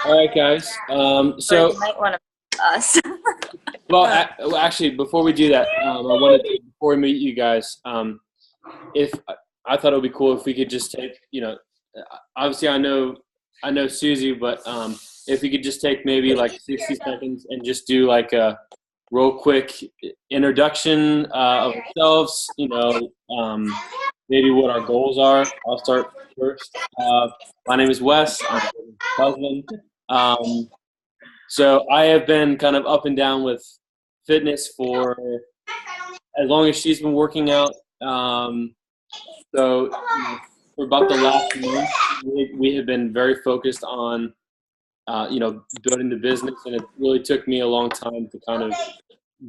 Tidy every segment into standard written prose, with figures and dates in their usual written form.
All right, guys. So you might want to us. Well, actually, before we do that, I wanted to, before we meet you guys, if I thought it would be cool if we could just take, obviously I know Susie, but if we could just take maybe like 60 seconds and just do like a real quick introduction of ourselves, maybe what our goals are. I'll start first. My name is Wes. I'm Jordan's husband. So I have been kind of up and down with fitness for as long as she's been working out. So for about the last month, we have been very focused on, building the business, and it really took me a long time to kind of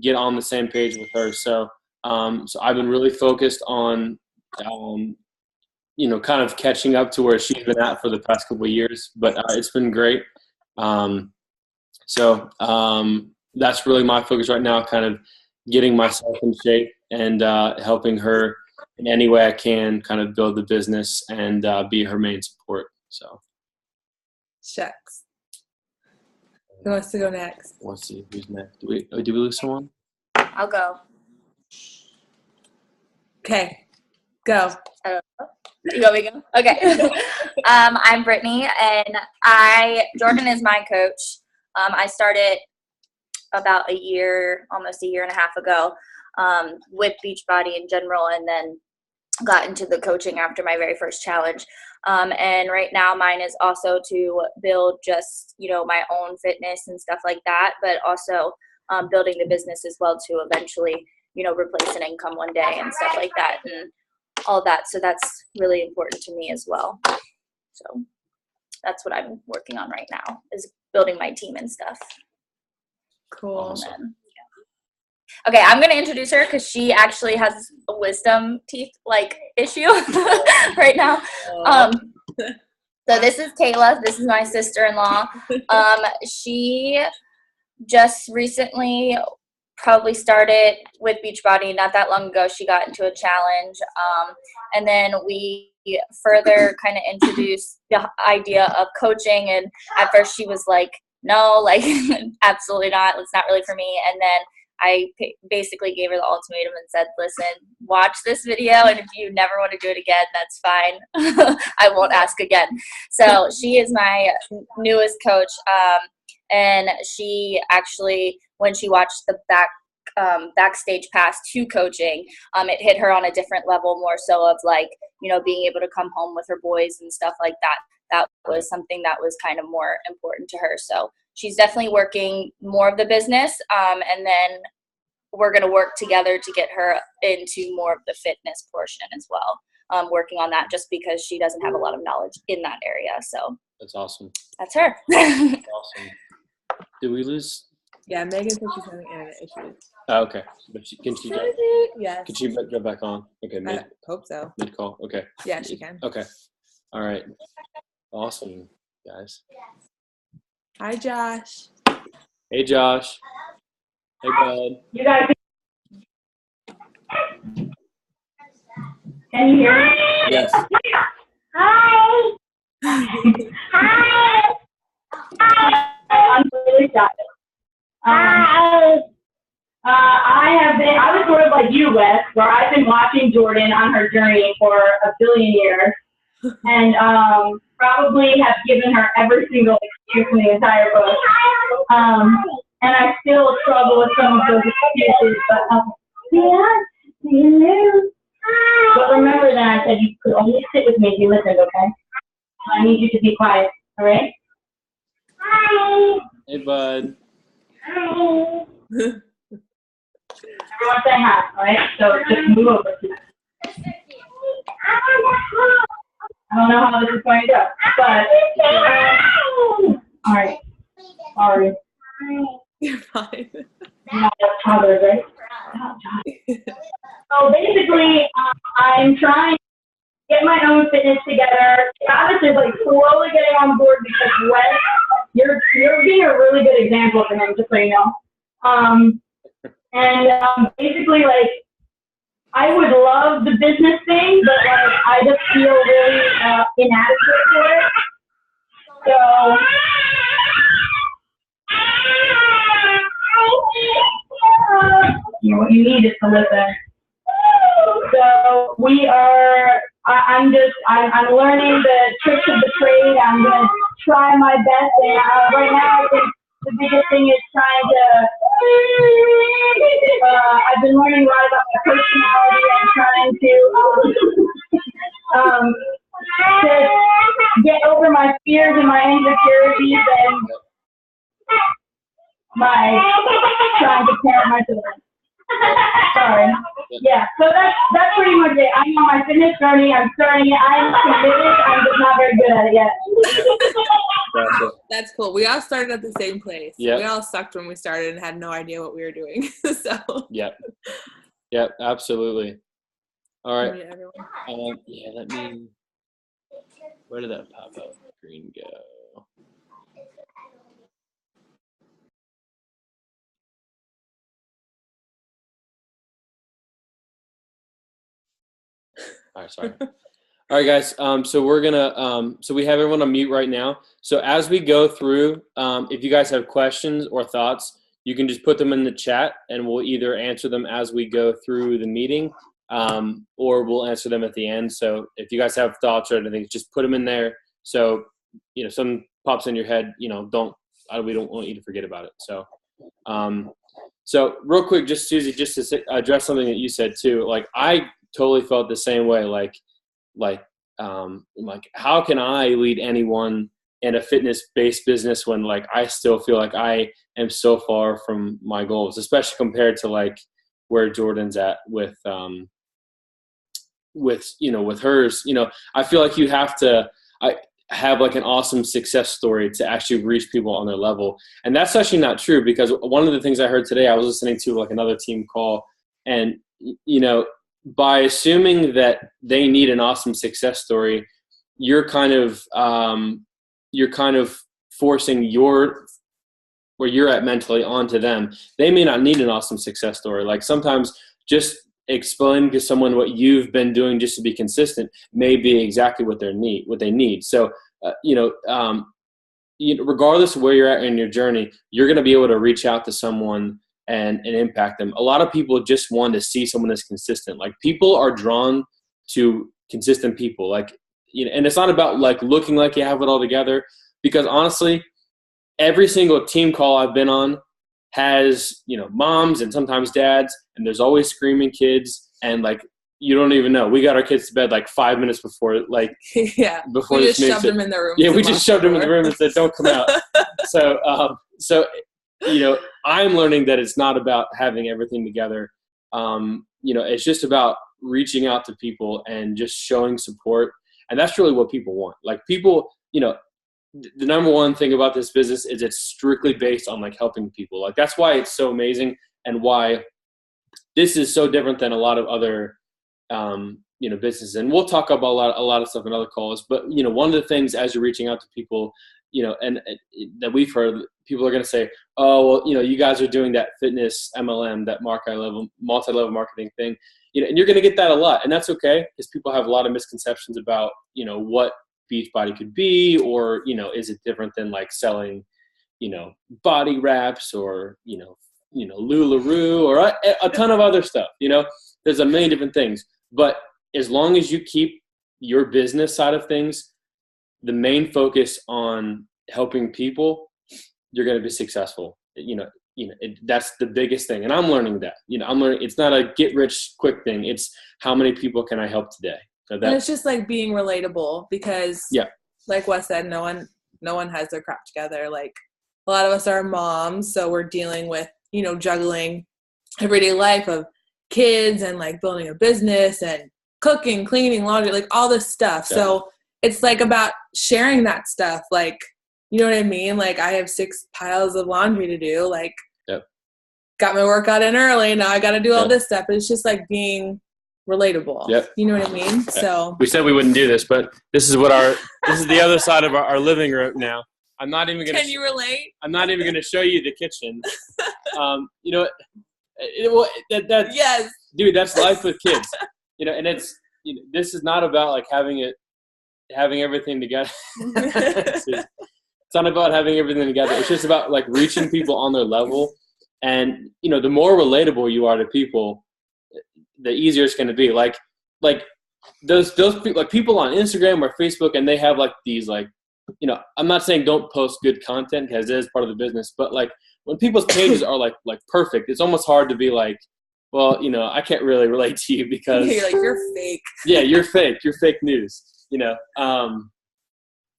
get on the same page with her. So I've been really focused on, kind of catching up to where she's been at for the past couple of years, but it's been great. So that's really my focus right now, kind of getting myself in shape and helping her in any way I can kind of build the business and be her main support. So. Shucks. Who wants to go next? Let's see who's next. Did we lose someone? I'll go. Okay, go. You want me to go? Okay. I'm Brittany, and Jordan is my coach. I started about almost a year and a half ago, with Beachbody in general, and then got into the coaching after my very first challenge. And right now mine is also to build just, my own fitness and stuff like that, but also building the business as well to eventually, replace an income one day and stuff like that and all that. So that's really important to me as well. So that's what I'm working on right now, is building my team and stuff. Cool. Awesome. Okay, I'm going to introduce her because she actually has a wisdom teeth issue right now. So this is Kayla. This is my sister-in-law. She just recently probably started with Beachbody not that long ago. She got into a challenge. And then we further kind of introduced the idea of coaching. And at first she was like, no, absolutely not. It's not really for me. And then I basically gave her the ultimatum and said, listen, watch this video, and if you never want to do it again, that's fine. I won't ask again. So she is my newest coach, and she actually, when she watched the backstage pass to coaching, it hit her on a different level, more so of being able to come home with her boys and stuff like that. That was something that was kind of more important to her. So she's definitely working more of the business, and then we're going to work together to get her into more of the fitness portion as well, working on that just because she doesn't have a lot of knowledge in that area. So that's awesome. That's her. Awesome. Did we lose? Yeah, Megan said she's having internet issues. Oh, okay. But can she jump? Yes. Can she go back on? Okay, I hope so. Mid-call. Okay. Yeah, she can. Okay. All right. Awesome, guys. Hi, Josh. Hey, Josh. Hey, bud. You guys, can you hear me? Yes. Hi. Hi. I'm really sorry. I was sort of like you, Wes, where I've been watching Jordan on her journey for a billion years, and probably have given her every single excuse in the entire book. And I still struggle with some of those excuses, but but remember that I said you could only sit with me if you listened, okay? I need you to be quiet, all right? Hi. Hey, bud. Hi. Everyone say hi, all right? So just move over to that. I don't know how this is going to go, but all right. Sorry. You're fine. Not toddlers, right? So basically, I'm trying to get my own fitness together. Travis is slowly getting on board because Wes, you're being a really good example for him, just so you know. Basically, I would love the business thing, but I just feel really inadequate for it. So what you need is to listen. So I'm learning the tricks of the trade. I'm going to try my best. And right now, I think the biggest thing is trying to, I've been learning a lot about my personality and trying to get over my fears and my insecurities and trying to parent my children. Sorry. Yeah, so that's pretty much it. I'm on my fitness journey. I'm starting it. I'm committed. I'm just not very good at it yet. Gotcha. That's cool. We all started at the same place. Yep. We all sucked when we started and had no idea what we were doing. So. Yep, absolutely. All right. Yeah, everyone. Let me. Where did that pop-up screen go? All right, sorry. All right, guys. So we're gonna. So we have everyone on mute right now. So as we go through, if you guys have questions or thoughts, you can just put them in the chat, and we'll either answer them as we go through the meeting, or we'll answer them at the end. So if you guys have thoughts or anything, just put them in there. So something pops in your head. We don't want you to forget about it. So, so real quick, just Susie, just to address something that you said too. Like I totally felt the same way. Like how can I lead anyone in a fitness-based business when like I still feel like I am so far from my goals, especially compared to like where Jordan's at with hers. I feel like you have to have like an awesome success story to actually reach people on their level, and that's actually not true, because one of the things I heard today, I was listening to like another team call, and by assuming that they need an awesome success story, you're kind of forcing where you're at mentally onto them. They may not need an awesome success story. Like sometimes just explaining to someone what you've been doing just to be consistent may be exactly what they need. So, regardless of where you're at in your journey, you're going to be able to reach out to someone and impact them. A lot of people just want to see someone that's consistent. Like people are drawn to consistent people. Like, and it's not about like looking like you have it all together, because honestly, every single team call I've been on has, moms and sometimes dads, and there's always screaming kids, and like, you don't even know. We got our kids to bed like 5 minutes before, like, before we this just shoved them in the room. Yeah, we just shoved them in the room and said, don't come out. So, I'm learning that it's not about having everything together. It's just about reaching out to people and just showing support. And that's really what people want. Like people, the number one thing about this business is it's strictly based on like helping people. Like that's why it's so amazing, and why this is so different than a lot of other, businesses. And we'll talk about a lot of stuff in other calls. But, one of the things as you're reaching out to people, and that we've heard, people are going to say, oh, well, you guys are doing that fitness MLM, that multi-level marketing thing, and you're going to get that a lot. And that's okay, because people have a lot of misconceptions about, what Beachbody could be, or, is it different than like selling, body wraps or, LuLaRoe or a ton of other stuff. There's a million different things. But as long as you keep your business side of things, the main focus on helping people, you're going to be successful. That's the biggest thing. And I'm learning that. I'm learning it's not a get rich quick thing. It's how many people can I help today? So and it's just like being relatable, because like Wes said, no one has their crap together. Like a lot of us are moms, so we're dealing with, juggling everyday life of kids and like building a business and cooking, cleaning, laundry, like all this stuff. Yeah. So it's like about sharing that stuff. Like, you know what I mean? Like I have 6 piles of laundry to do. Like, got my workout in early. Now I got to do all this stuff. It's just like being relatable. Yep. You know what I mean? So we said we wouldn't do this, but this is the other side of our living room now. I'm not even going to. Can you relate? I'm not even going to show you the kitchen. Yes. Dude, that's life with kids. And it's, this is not about like having everything together. It's not about having everything together. It's just about like reaching people on their level And, you know, the more relatable you are to people, the easier it's going to be. Like those people, like people on Instagram or Facebook, and they have like these, like, you know, I'm not saying don't post good content because it is part of the business, but like when people's pages are like perfect, it's almost hard to be like, well, you know, I can't really relate to you because you're like, you're fake. Yeah, you're fake. You're fake news, you know?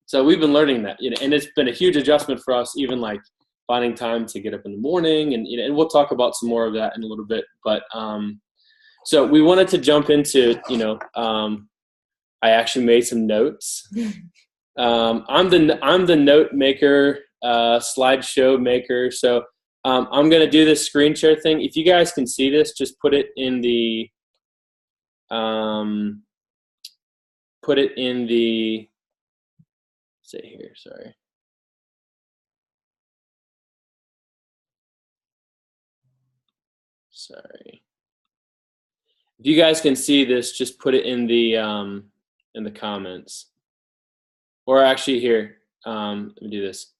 So we've been learning that, you know, and it's been a huge adjustment for us, even like finding time to get up in the morning, and, you know, and we'll talk about some more of that in a little bit. But, so we wanted to jump into, you know, I actually made some notes. I'm the note maker, slideshow maker. So, I'm going to do this screen share thing. If you guys can see this, just put it in the, say here, sorry. Sorry. If you guys can see this, just put it in the comments. Or actually here, let me do this.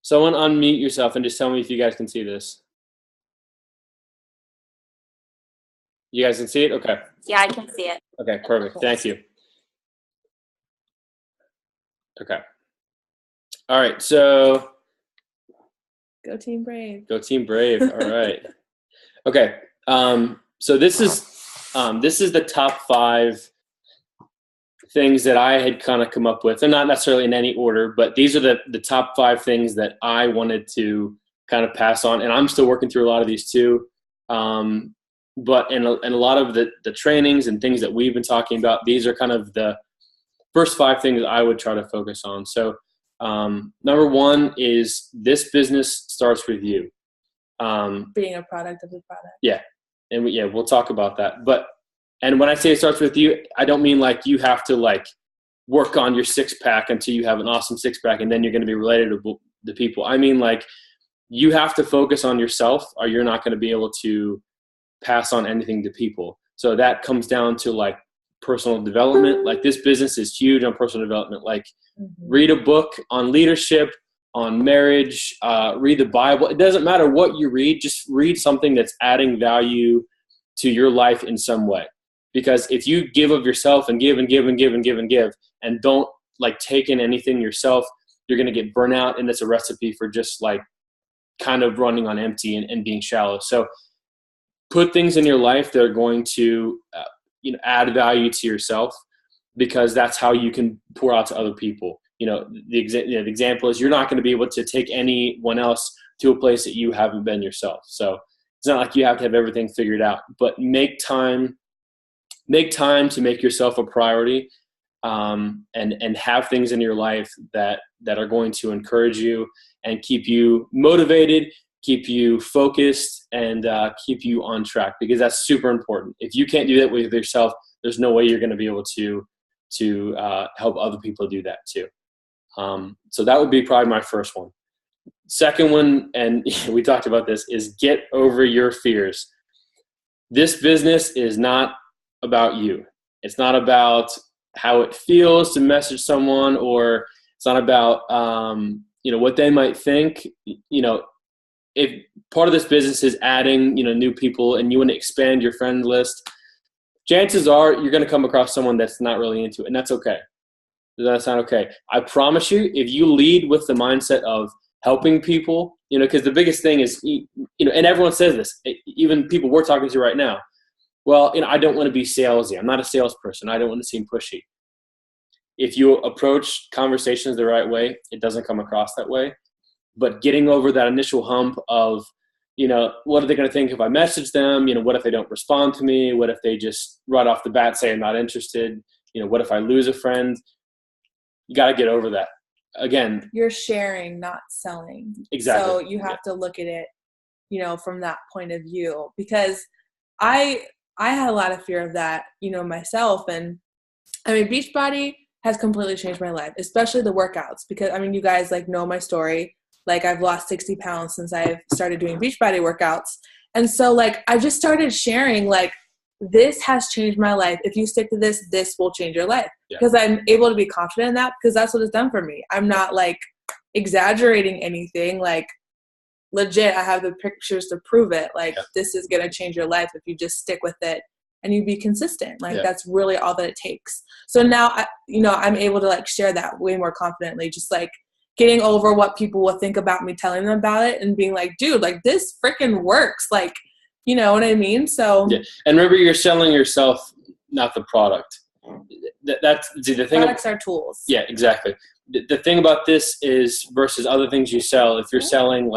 Someone unmute yourself and just tell me if you guys can see this. You guys can see it? Okay. Yeah, I can see it. Okay, perfect. Thank you. Okay. All right, so. Go Team Brave. Go Team Brave. All right. Okay. So this is the top 5 things that I had kind of come up with. They're not necessarily in any order, but these are the top 5 things that I wanted to kind of pass on. And I'm still working through a lot of these too. But in a lot of the trainings and things that we've been talking about, these are kind of the first 5 things I would try to focus on. So number 1 is this business starts with you. Being a product of the product. Yeah. And we'll talk about that. And when I say it starts with you, I don't mean like you have to like work on your 6-pack until you have an awesome 6-pack and then you're going to be related to the people. I mean, like, you have to focus on yourself or you're not going to be able to pass on anything to people. So that comes down to like personal development. Like, this business is huge on personal development. Like, read a book on leadership, on marriage, read the Bible. It doesn't matter what you read, just read something that's adding value to your life in some way. Because if you give of yourself and give and give and give and give and give and don't like take in anything yourself, you're going to get burnt out, and it's a recipe for just like kind of running on empty and being shallow. So put things in your life that are going to add value to yourself, because that's how you can pour out to other people. The example is you're not going to be able to take anyone else to a place that you haven't been yourself. So it's not like you have to have everything figured out, but make time to make yourself a priority, and have things in your life that are going to encourage you and keep you motivated, keep you focused, and keep you on track, because that's super important. If you can't do that with yourself, there's no way you're going to be able to help other people do that too. So that would be probably my first one. Second one, and we talked about this, is get over your fears. This business is not about you. It's not about how it feels to message someone, or it's not about what they might think. If part of this business is adding new people and you want to expand your friend list, chances are you're going to come across someone that's not really into it, and that's okay. That's not okay. I promise you, if you lead with the mindset of helping people, because the biggest thing is, and everyone says this, even people we're talking to right now, well, I don't want to be salesy. I'm not a salesperson. I don't want to seem pushy. If you approach conversations the right way, it doesn't come across that way. But getting over that initial hump of, what are they going to think if I message them? What if they don't respond to me? What if they just right off the bat say I'm not interested? What if I lose a friend? You got to get over that. Again, you're sharing, not selling. Exactly. So you have to look at it, from that point of view, because I had a lot of fear of that, myself. And I mean, Beachbody has completely changed my life, especially the workouts, because you guys know my story. I've lost 60 pounds since I've started doing Beachbody workouts. And so I just started sharing, this has changed my life. If you stick to this will change your life. Yeah. Because I'm able to be confident in that, because that's what it's done for me. I'm not exaggerating anything. Like, legit, I have the pictures to prove it. Like, this is going to change your life if you just stick with it and you be consistent. Like, that's really all that it takes. So now, I'm able to, like, share that way more confidently, just, like, getting over what people will think about me telling them about it and being like, dude, like, this freaking works. Like, you know what I mean? So. Yeah. And remember, you're selling yourself, not the product. That's the thing. Products are tools. Yeah, exactly. The thing about this is versus other things you sell, if you're selling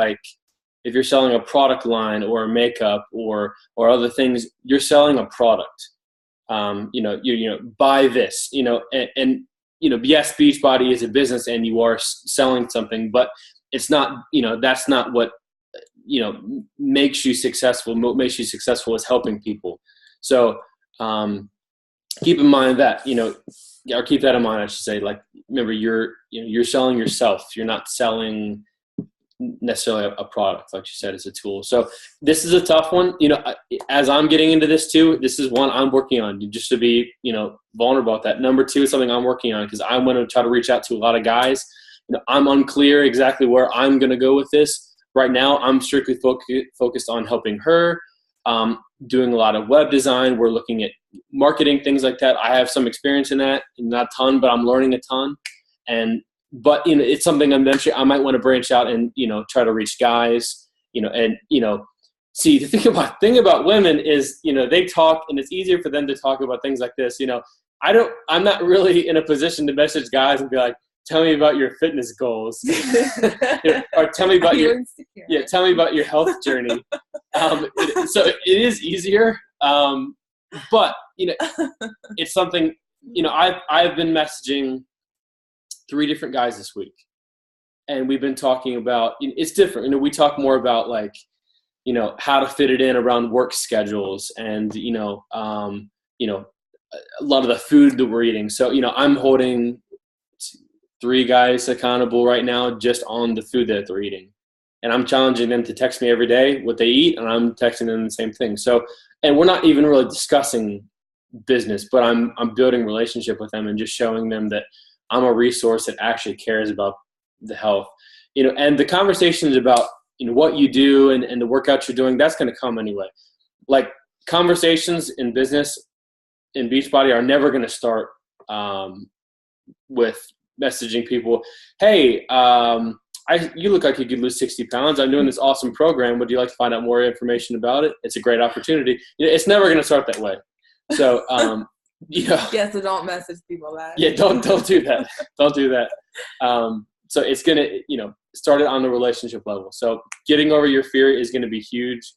a product line or a makeup or other things, you're selling a product. Buy this, and yes, Beachbody is a business and you are selling something, but it's not, that's not what, makes you successful. What makes you successful is helping people. So, keep in mind that, or keep that in mind, I should say, like, remember you're selling yourself. You're not selling necessarily a product. Like you said, it's a tool. So this is a tough one. As I'm getting into this too, this is one I'm working on, just to be, vulnerable about that. Number two is something I'm working on because I'm going to try to reach out to a lot of guys. I'm unclear exactly where I'm going to go with this. Right now, I'm strictly focused on helping her, doing a lot of web design. We're looking at marketing, things like that. I have some experience in that, not a ton, but I'm learning a ton. But it's something eventually I might want to branch out and, try to reach guys, see, the thing about women is, they talk and it's easier for them to talk about things like this. I'm not really in a position to message guys and be like, tell me about your fitness goals, or tell me about tell me about your health journey. So it is easier. But it's something, I've been messaging 3 different guys this week, and we've been talking about, it's different. We talk more about like, how to fit it in around work schedules and, a lot of the food that we're eating. So, I'm holding 3 guys accountable right now just on the food that they're eating. And I'm challenging them to text me every day what they eat, and I'm texting them the same thing. So, and we're not even really discussing business, but I'm building relationship with them and just showing them that I'm a resource that actually cares about the health. And the conversations about, what you do and the workouts you're doing, that's going to come anyway. Like, conversations in business in Beachbody are never going to start with messaging people, hey, you look like you could lose 60 pounds. I'm doing this awesome program. Would you like to find out more information about it? It's a great opportunity. It's never going to start that way. So, yeah, so don't message people that. Yeah, don't do that. Don't do that. So it's going to, start it on the relationship level. So getting over your fear is going to be huge.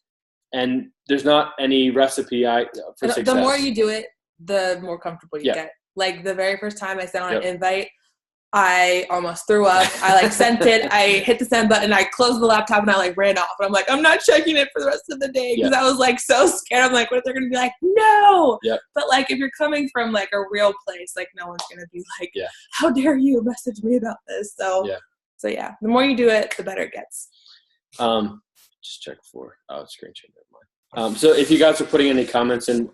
And there's not any recipe for success. The more you do it, the more comfortable you get. Like, the very first time I sent on an invite, I almost threw up. I sent it. I hit the send button. I closed the laptop and I ran off. And I'm like, I'm not checking it for the rest of the day because I was so scared. I'm like, what if they're gonna be like, no? Yep. But if you're coming from a real place, no one's gonna be like, how dare you message me about this? So yeah, the more you do it, the better it gets. Just check for screen share. Never mind. So if you guys are putting any comments in,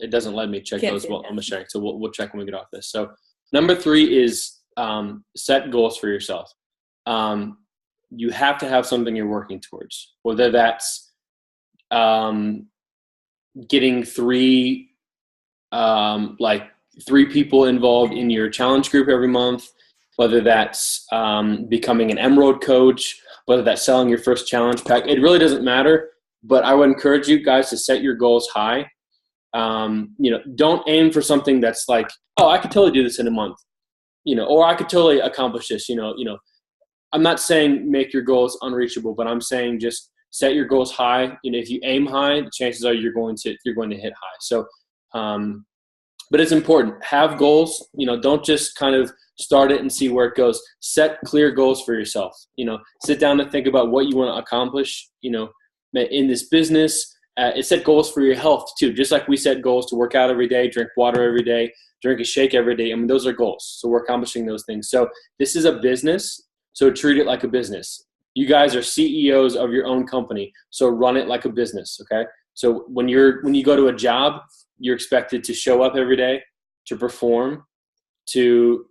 it doesn't let me check those while I'm sharing. So we'll check when we get off this. So number 3 is set goals for yourself. You have to have something you're working towards, whether that's getting 3 people involved in your challenge group every month, whether that's becoming an Emerald coach, whether that's selling your first challenge pack. It really doesn't matter, but I would encourage you guys to set your goals high. Don't aim for something that's like, oh, I could totally do this in a month. Or I could totally accomplish this, I'm not saying make your goals unreachable, but I'm saying just set your goals high. If you aim high, the chances are you're going to hit high. So, but it's important. Have goals, don't just kind of start it and see where it goes. Set clear goals for yourself, sit down and think about what you want to accomplish, in this business. Set goals for your health too. Just like we set goals to work out every day, drink water every day, drink a shake every day. Those are goals. So we're accomplishing those things. So this is a business. So treat it like a business. You guys are CEOs of your own company. So run it like a business. Okay. So when you go to a job, you're expected to show up every day, to perform, to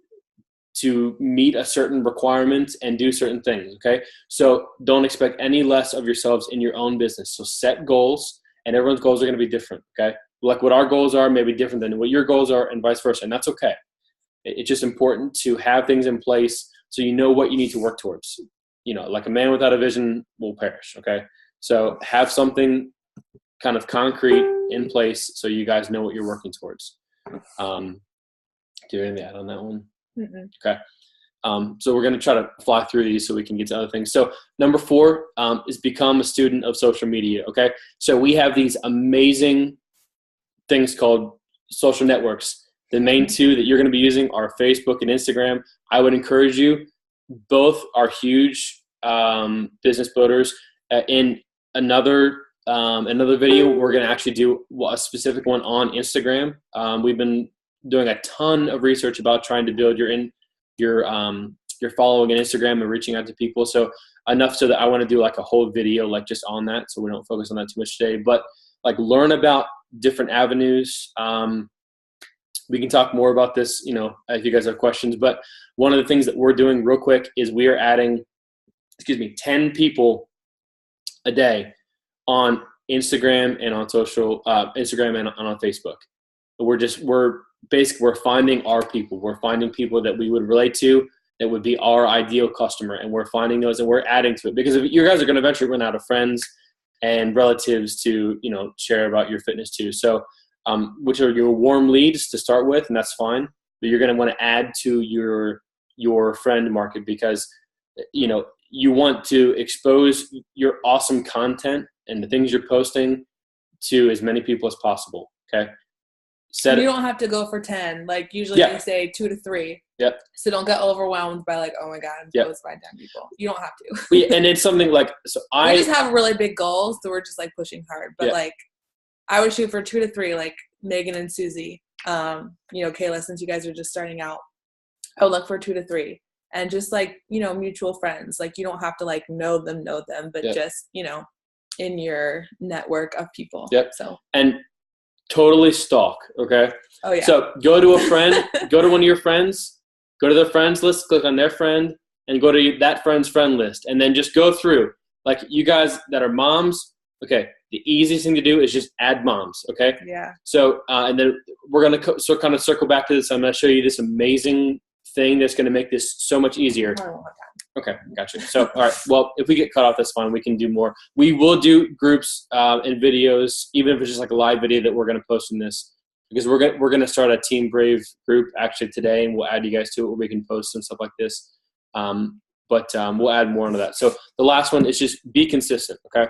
to meet a certain requirement and do certain things, okay? So don't expect any less of yourselves in your own business. So set goals, and everyone's goals are going to be different, okay? Like what our goals are may be different than what your goals are, and vice versa, and that's okay. It's just important to have things in place so you know what you need to work towards. You know, like a man without a vision will perish, okay? So have something kind of concrete in place so you guys know what you're working towards. Do you have anything to add on that one? Mm-mm. Okay. So we're going to try to fly through these so we can get to other things. So number 4 is become a student of social media, okay? So we have these amazing things called social networks. The main 2 that you're going to be using are Facebook and Instagram. I would encourage you. Both are huge business builders. In another video, we're going to actually do a specific one on Instagram. We've been doing a ton of research about trying to build your following on Instagram and reaching out to people. So enough so that I want to do like a whole video like just on that, so we don't focus on that too much today. But like learn about different avenues. We can talk more about this, you know, if you guys have questions. But one of the things that we're doing real quick is we are adding, 10 people a day on Instagram and on social, Instagram and on Facebook. We're finding our people. We're finding people that we would relate to, that would be our ideal customer, and we're finding those and we're adding to it, because if you guys are going to eventually run out of friends and relatives to, you know, share about your fitness to. So, which are your warm leads to start with, and that's fine, but you're going to want to add to your friend market, because, you know, you want to expose your awesome content and the things you're posting to as many people as possible. Okay. You don't have to go for 10. Like usually they say 2 to 3. Yep. So don't get overwhelmed by like, oh my God, I'm supposed to find 10 people. You don't have to. And it's something like, we just have really big goals, so we're just like pushing hard. But like, I would shoot for 2 to 3, like Megan and Susie. You know, Kayla, since you guys are just starting out, I would look for 2 to 3, and just like, you know, mutual friends. Like you don't have to like know them, but just, you know, in your network of people. Yep. So and totally stalk. Okay. Oh yeah. So go to a friend, go to one of your friends, go to their friends list, click on their friend, and go to that friend's friend list, and then just go through. Like you guys that are moms, okay. The easiest thing to do is just add moms, okay? Yeah. So, and then we're going to kind of circle back to this. I'm going to show you this amazing thing that's going to make this so much easier. I don't have time. Okay, gotcha. So, all right, well, if we get cut off, that's fine. We can do more. We will do groups and videos, even if it's just like a live video that we're going to post in this, because we're going to start a Team Brave group actually today, and we'll add you guys to it where we can post and stuff like this. But we'll add more into that. So the last one is just be consistent, okay?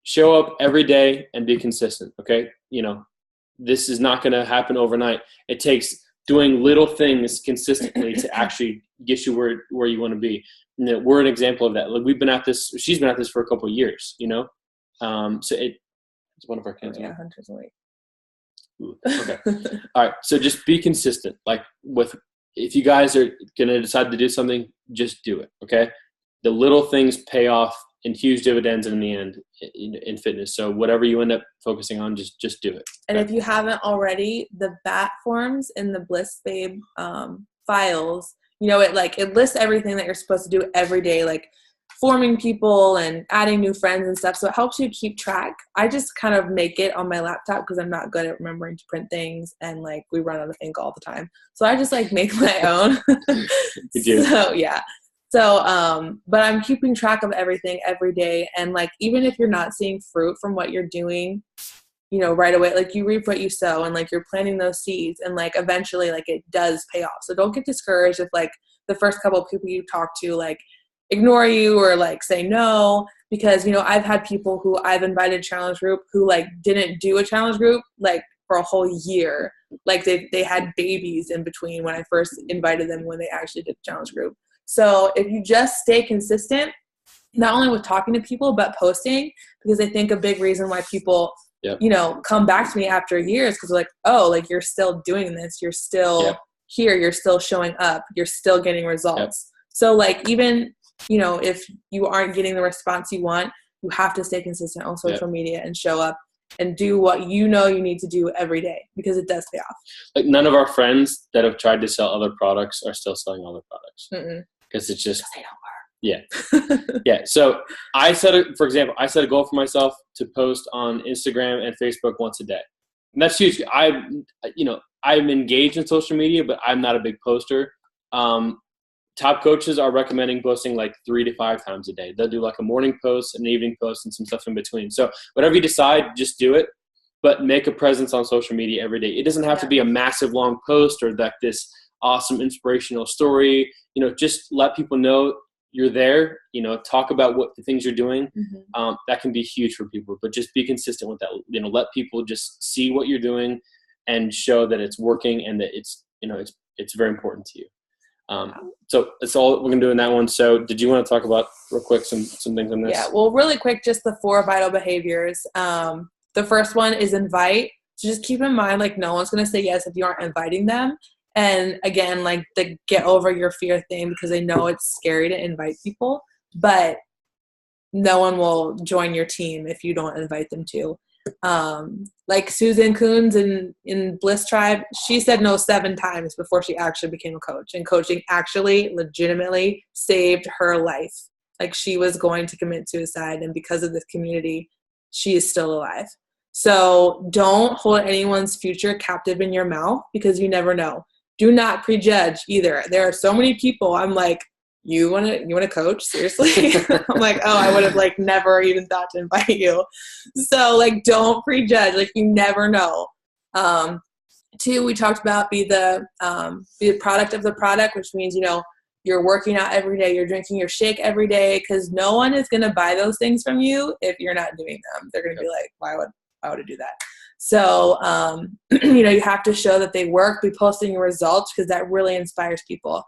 Show up every day and be consistent, okay? You know, this is not going to happen overnight. It takes doing little things consistently to actually get you where you want to be. And we're an example of that. Like we've been at this, she's been at this for a couple of years, you know? So it's one of our kids. Yeah, Hunter's awake. Okay. All right. So just be consistent. Like if you guys are going to decide to do something, just do it, okay? The little things pay off in huge dividends in the end in fitness. So whatever you end up focusing on, just do it. And if you haven't already, the BAT forms in the Bliss Babe files, you know, it lists everything that you're supposed to do every day, like forming people and adding new friends and stuff. So it helps you keep track. I just kind of make it on my laptop because I'm not good at remembering to print things, and like we run out of ink all the time. So I just like make my own. You do. So yeah. So, but I'm keeping track of everything every day. And like, even if you're not seeing fruit from what you're doing, you know, right away, like you reap what you sow, and like you're planting those seeds, and like eventually like it does pay off. So don't get discouraged if like the first couple of people you talk to like ignore you or like say no, because, you know, I've had people who I've invited challenge group who like didn't do a challenge group like for a whole year. Like they had babies in between when I first invited them, when they actually did the challenge group. So if you just stay consistent, not only with talking to people, but posting, because I think a big reason why people, you know, come back to me after years, because they're like, oh, like you're still doing this. You're still here. You're still showing up. You're still getting results. So like, even, you know, if you aren't getting the response you want, you have to stay consistent on social media and show up and do what you know you need to do every day, because it does pay off. Like none of our friends that have tried to sell other products are still selling other products. Because it's just, they don't work. Yeah. Yeah. So for example, I set a goal for myself to post on Instagram and Facebook once a day. And that's huge. I'm engaged in social media, but I'm not a big poster. Top coaches are recommending posting like 3 to 5 times a day. They'll do like a morning post, an evening post, and some stuff in between. So whatever you decide, just do it, but make a presence on social media every day. It doesn't have to be a massive long post or like this awesome inspirational story. Just let people know you're there, talk about what the things you're doing. That can be huge for people, but just be consistent with that. Let people just see what you're doing and show that it's working and that it's very important to you. So that's all we're going to do in that one. So did you want to talk about real quick some things on this? Yeah, well, really quick, just the 4 vital behaviors. The first one is invite. So just keep in mind, like, no one's going to say yes if you aren't inviting them. And again, like, the get over your fear thing, because I know it's scary to invite people, but no one will join your team if you don't invite them to. Like Susan Coons in Bliss Tribe, she said no 7 times before she actually became a coach, and coaching actually legitimately saved her life. Like, she was going to commit suicide, and because of this community, she is still alive. So don't hold anyone's future captive in your mouth, because you never know. Do not prejudge either. There are so many people, I'm like, you want to coach? Seriously? I'm like, oh, I would have like never even thought to invite you. So like, don't prejudge. Like, you never know. 2, we talked about be the product of the product, which means, you're working out every day, you're drinking your shake every day, because no one is going to buy those things from you if you're not doing them. They're going to be like, why would I do that? So, you have to show that they work, be posting your results, because that really inspires people.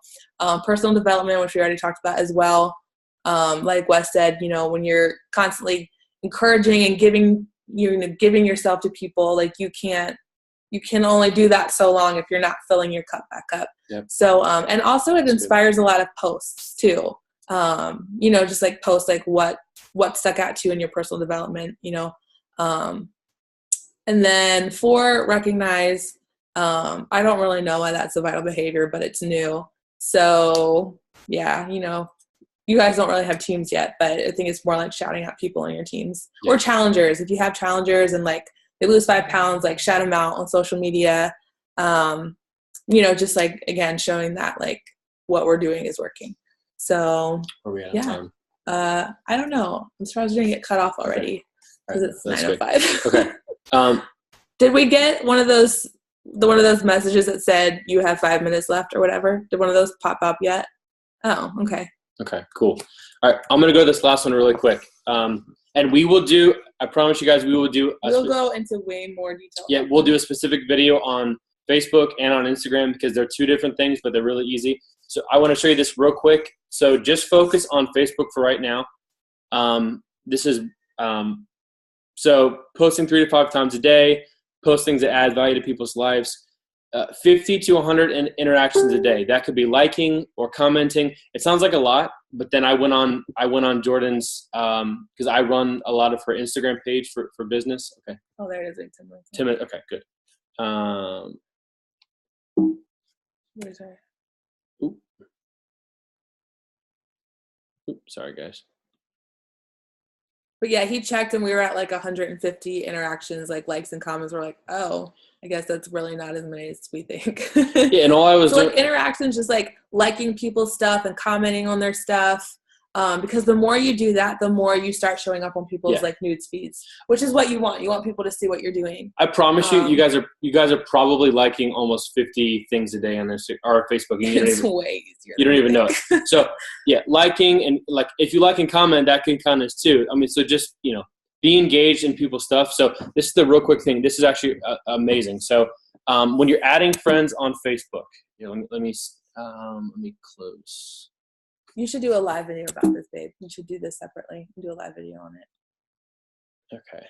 Personal development, which we already talked about as well. Like Wes said, when you're constantly encouraging and giving yourself to people, like, you can only do that so long if you're not filling your cup back up. Yep. So, and also it inspires a lot of posts too. Just like posts like what stuck out to you in your personal development, And then 4, recognize. I don't really know why that's a vital behavior, but it's new. So yeah, you guys don't really have teams yet, but I think it's more like shouting out people in your teams. Or challengers. If you have challengers and like they lose 5 pounds, like shout them out on social media. Just like, again, showing that like what we're doing is working. So time? I don't know. I'm surprised we're gonna get cut off already, because it's 9:05. Okay. Did we get one of those messages that said you have 5 minutes left or whatever? Did one of those pop up yet? Oh, okay. Okay, cool. All right, I'm going to go to this last one really quick. And we will do, I promise you guys, we'll go into way more detail. Yeah, we'll do a specific video on Facebook and on Instagram, because they're 2 different things, but they're really easy. So I want to show you this real quick. So just focus on Facebook for right now. This is, so posting 3 to 5 times a day, post things that add value to people's lives. 50 to 100 interactions a day. That could be liking or commenting. It sounds like a lot, but then I went on Jordan's, because I run a lot of her Instagram page for business. Okay. Oh, there it is. 10 minutes. 10 minutes. Okay, good. What is that? Sorry, guys. But yeah, he checked and we were at like 150 interactions, like likes and comments. We're like, oh, I guess that's really not as many as we think. Yeah, and all I was doing, like, interactions, just like liking people's stuff and commenting on their stuff. Because the more you do that, the more you start showing up on people's like nude feeds, which is what you want. You want people to see what you're doing. I promise you, you guys are probably liking almost 50 things a day on Instagram or Facebook. It's way easier. You don't even know it. So yeah, liking and like if you like and comment, that can count as 2. I mean, so just be engaged in people's stuff. So this is the real quick thing. This is actually amazing. So when you're adding friends on Facebook, let me close. You should do a live video about this, babe. You should do this separately and do a live video on it. Okay.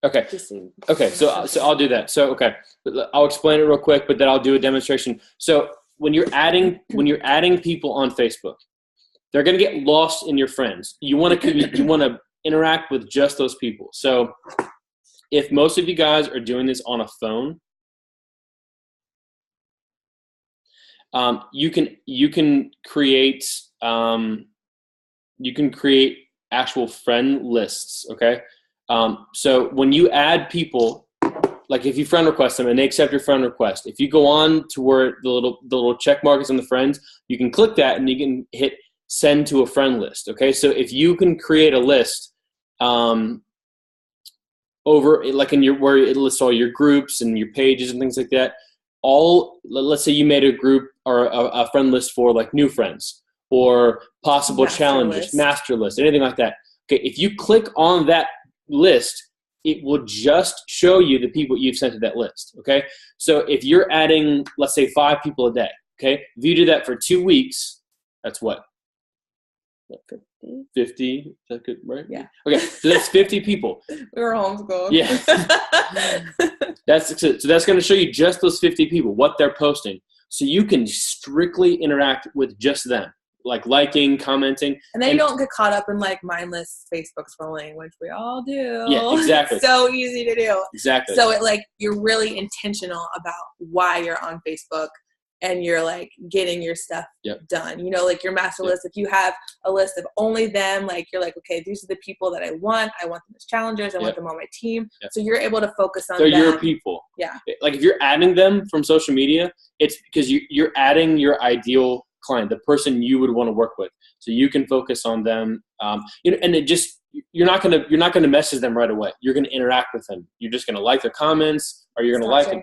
Okay. So I'll do that. So, okay. I'll explain it real quick, but then I'll do a demonstration. So when you're adding people on Facebook, they're going to get lost in your friends. You want to interact with just those people. So if most of you guys are doing this on a phone, you can create actual friend lists. Okay, so when you add people, like if you friend request them and they accept your friend request, if you go on to where the little check mark is on the friends, you can click that and you can hit send to a friend list. Okay, so if you can create a list over like in where it lists all your groups and your pages and things like that. Let's say you made a group or a friend list for like new friends or possible challenges, master list, anything like that. Okay, if you click on that list, it will just show you the people you've sent to that list. Okay, so if you're adding, let's say 5 people a day. Okay, if you do that for 2 weeks, that's what? 50? Is that good, right? Yeah. Okay, so that's 50 people. We were homeschooled. Yeah. So that's going to show you just those 50 people, what they're posting. So you can strictly interact with just them, like liking, commenting. And then you don't get caught up in like mindless Facebook scrolling, which we all do. Yeah, exactly. So easy to do. Exactly. So you're really intentional about why you're on Facebook and you're like getting your stuff done. Like your master list, if you have a list of only them, like you're like, okay, these are the people that I want them as challengers. I want them on my team. So you're able to focus on them. They're your people. Yeah. Like if you're adding them from social media, it's because you're adding your ideal client, the person you would want to work with. So you can focus on them. And it just, you're not gonna message them right away. You're gonna interact with them. You're just gonna like their comments, or you're gonna like them.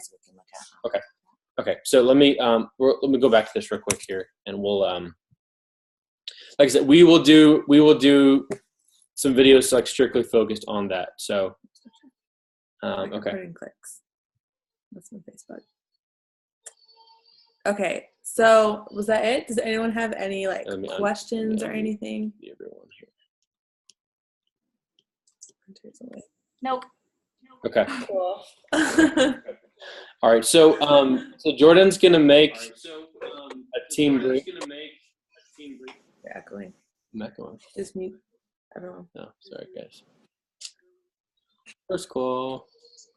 Okay, so let me go back to this real quick here, and we'll like I said, we will do some videos like strictly focused on that. So okay. Putting clicks. That's my Facebook. Okay, so was that it? Does anyone have any questions or anything? Everyone here. Nope. Okay. Cool. All right, so Jordan's gonna make a team brief. You're echoing. I'm echoing. Just mute everyone. No, sorry guys. First call.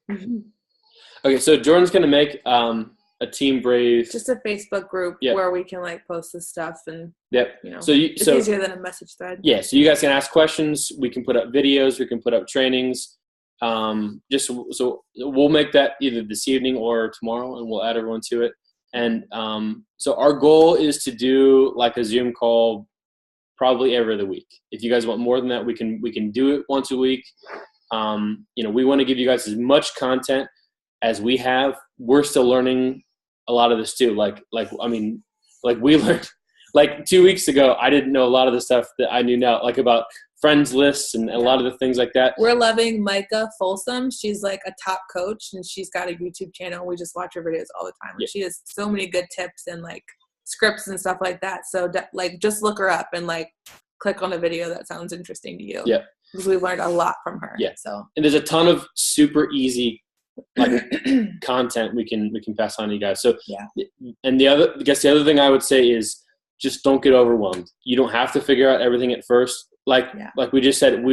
Okay, so Jordan's gonna make a Team Brave. Just a Facebook group where we can post this stuff and it's easier than a message thread. Yeah, so you guys can ask questions. We can put up videos. We can put up trainings. So we'll make that either this evening or tomorrow, and we'll add everyone to it. And so our goal is to do like a Zoom call probably every other week. If you guys want more than that, we can do it once a week. We want to give you guys as much content as we have. We're still learning a lot of this too. We learned 2 weeks ago, I didn't know a lot of the stuff that I knew now, like about friends lists and a lot of the things like that. We're loving Micah Folsom. She's like a top coach, and she's got a YouTube channel. We just watch her videos all the time. She has so many good tips and scripts and stuff like that. So just look her up and click on a video that sounds interesting to you. Yeah. Because we've learned a lot from her. Yeah. So and there's a ton of super easy content we can pass on to you guys. So and the other thing I would say is just don't get overwhelmed. You don't have to figure out everything at first. Like we just said,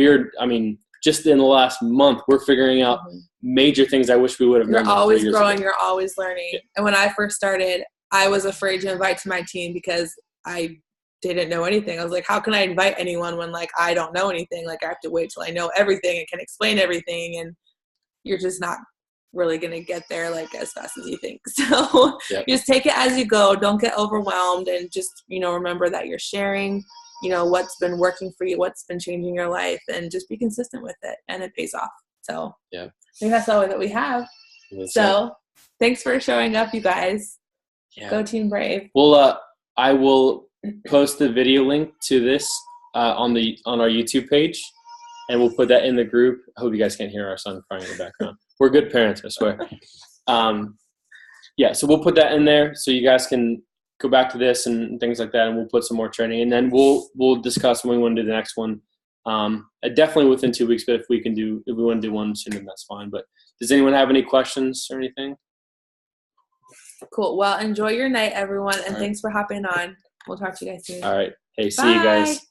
just in the last month, we're figuring out major things I wish we would have known. You're always growing. You're always learning. Yeah. And when I first started, I was afraid to invite to my team because I didn't know anything. I was like, how can I invite anyone when I don't know anything? I have to wait till I know everything and can explain everything. And you're just not really going to get there as fast as you think. So just take it as you go. Don't get overwhelmed, and just, remember that you're sharing, what's been working for you, what's been changing your life, and just be consistent with it, and it pays off. So I think that's all that we have. So thanks for showing up, you guys. Go Team Brave. Well, I will post the video link to this on our YouTube page, and we'll put that in the group. I hope you guys can't hear our son crying in the background. We're good parents, I swear. So we'll put that in there so you guys can go back to this and things like that, and we'll put some more training, and then we'll discuss when we want to do the next one. Definitely within 2 weeks, but if we want to do one sooner, that's fine. But does anyone have any questions or anything? Cool. Well, enjoy your night, everyone, and thanks for hopping on. We'll talk to you guys soon. All right. Hey, see you guys.